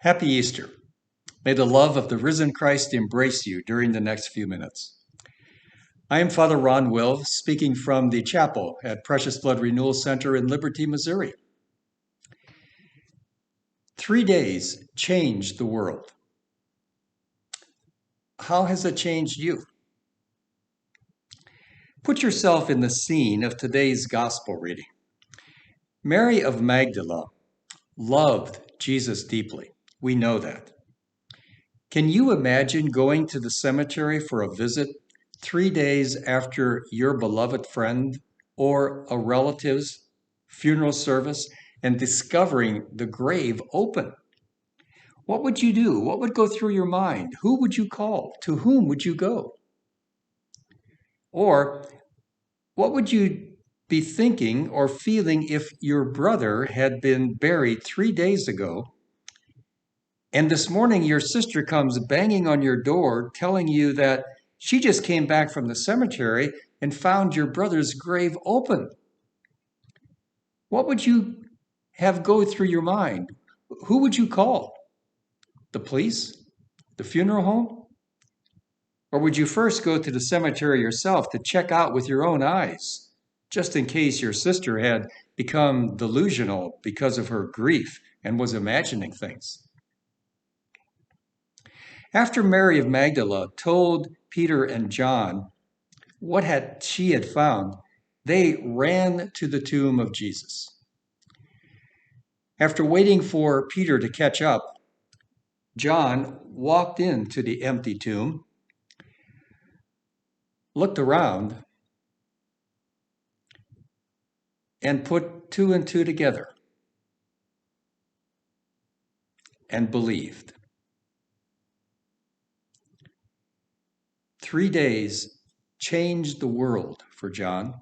Happy Easter. May the love of the risen Christ embrace you during the next few minutes. I am Father Ron Will, speaking from the chapel at Precious Blood Renewal Center in Liberty, Missouri. 3 days changed the world. How has it changed you? Put yourself in the scene of today's gospel reading. Mary of Magdala loved Jesus deeply. We know that. Can you imagine going to the cemetery for a visit 3 days after your beloved friend or a relative's funeral service and discovering the grave open? What would you do? What would go through your mind? Who would you call? To whom would you go? Or what would you be thinking or feeling if your brother had been buried 3 days ago and this morning your sister comes banging on your door telling you that she just came back from the cemetery and found your brother's grave open? What would you have go through your mind? Who would you call? The police? The funeral home? Or would you first go to the cemetery yourself to check out with your own eyes, just in case your sister had become delusional because of her grief and was imagining things? After Mary of Magdala told Peter and John what she had found, they ran to the tomb of Jesus. After waiting for Peter to catch up, John walked into the empty tomb, looked around, and put 2 and 2 together and believed. 3 days changed the world for John.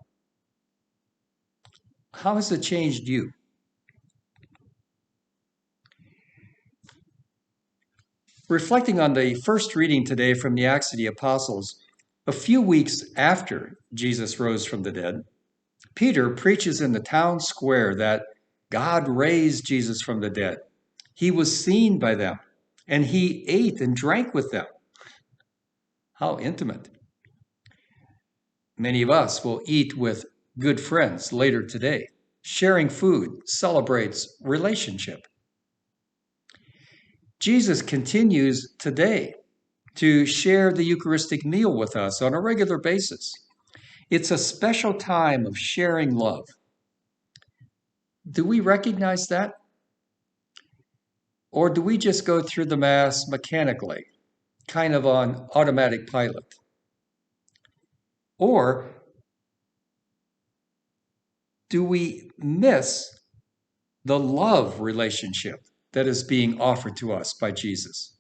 How has it changed you? Reflecting on the first reading today from the Acts of the Apostles, a few weeks after Jesus rose from the dead, Peter preaches in the town square that God raised Jesus from the dead. He was seen by them, and he ate and drank with them. How intimate. Many of us will eat with good friends later today. Sharing food celebrates relationship. Jesus continues today to share the Eucharistic meal with us on a regular basis. It's a special time of sharing love. Do we recognize that? Or do we just go through the Mass mechanically, kind of on automatic pilot? Or do we miss the love relationship that is being offered to us by Jesus?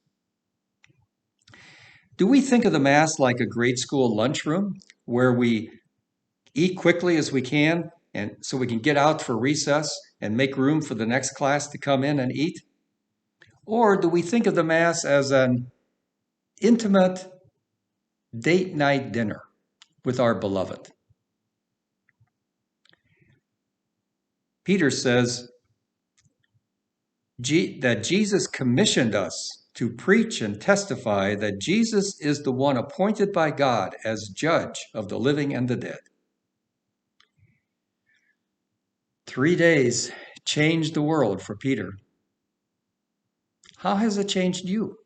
Do we think of the Mass like a grade school lunchroom where we eat quickly as we can and so we can get out for recess and make room for the next class to come in and eat? Or do we think of the Mass as an intimate date night dinner with our beloved? Peter says that Jesus commissioned us to preach and testify that Jesus is the one appointed by God as judge of the living and the dead. 3 days changed the world for Peter. How has it changed you?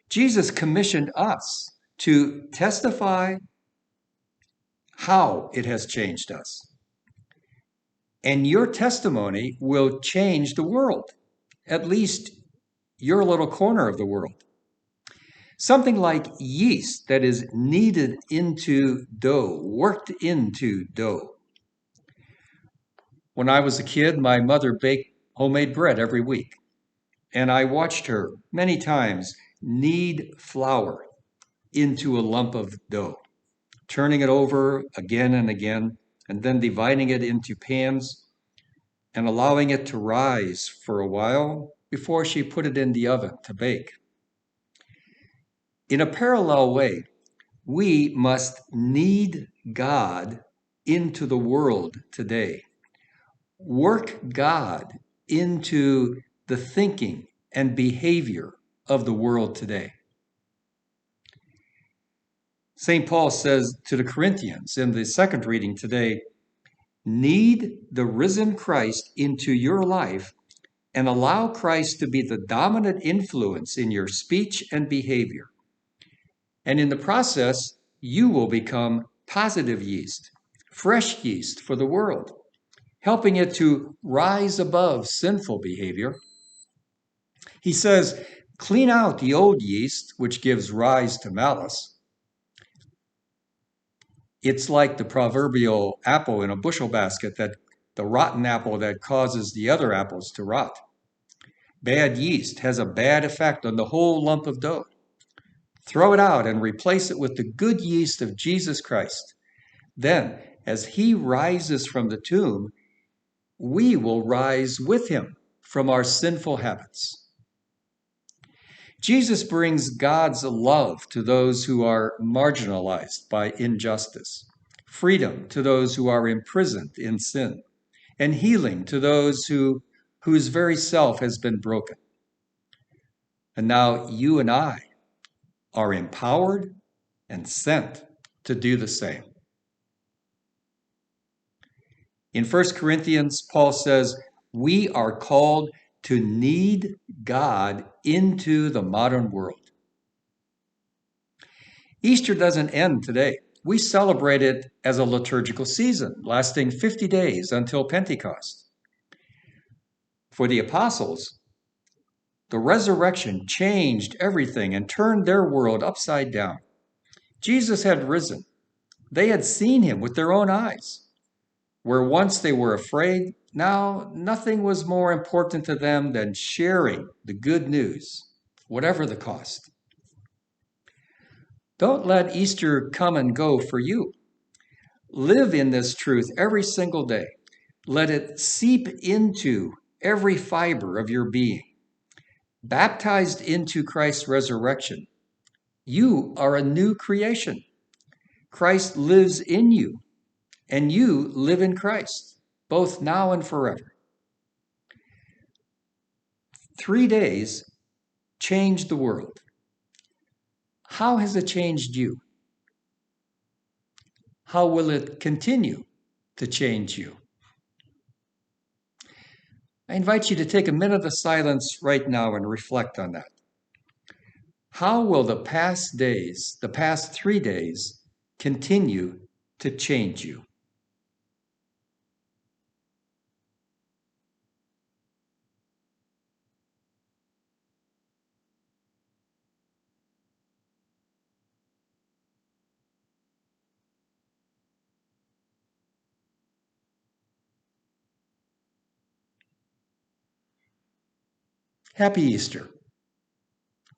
Jesus commissioned us to testify how it has changed us. And your testimony will change the world, at least your little corner of the world. Something like yeast that is kneaded into dough, worked into dough. When I was a kid, my mother baked homemade bread every week, and I watched her many times knead flour into a lump of dough, turning it over again and again, and then dividing it into pans and allowing it to rise for a while before she put it in the oven to bake. In a parallel way, we must knead God into the world today. Work God into the thinking and behavior of the world today. St. Paul says to the Corinthians in the second reading today, "Knead the risen Christ into your life and allow Christ to be the dominant influence in your speech and behavior. And in the process, you will become positive yeast, fresh yeast for the world, helping it to rise above sinful behavior." He says, "Clean out the old yeast, which gives rise to malice." It's like the proverbial apple in a bushel basket, that the rotten apple that causes the other apples to rot. Bad yeast has a bad effect on the whole lump of dough. Throw it out and replace it with the good yeast of Jesus Christ. Then, as he rises from the tomb, we will rise with him from our sinful habits. Jesus brings God's love to those who are marginalized by injustice, freedom to those who are imprisoned in sin, and healing to those whose very self has been broken. And now you and I are empowered and sent to do the same. In 1 Corinthians, Paul says, we are called to knead God into the modern world. Easter doesn't end today. We celebrate it as a liturgical season, lasting 50 days until Pentecost. For the apostles, the resurrection changed everything and turned their world upside down. Jesus had risen. They had seen him with their own eyes. Where once they were afraid, now nothing was more important to them than sharing the good news, whatever the cost. Don't let Easter come and go for you. Live in this truth every single day. Let it seep into every fiber of your being. Baptized into Christ's resurrection, you are a new creation. Christ lives in you, and you live in Christ, both now and forever. 3 days changed the world. How has it changed you? How will it continue to change you? I invite you to take a minute of silence right now and reflect on that. How will the past 3 days, continue to change you? Happy Easter.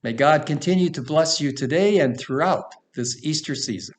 May God continue to bless you today and throughout this Easter season.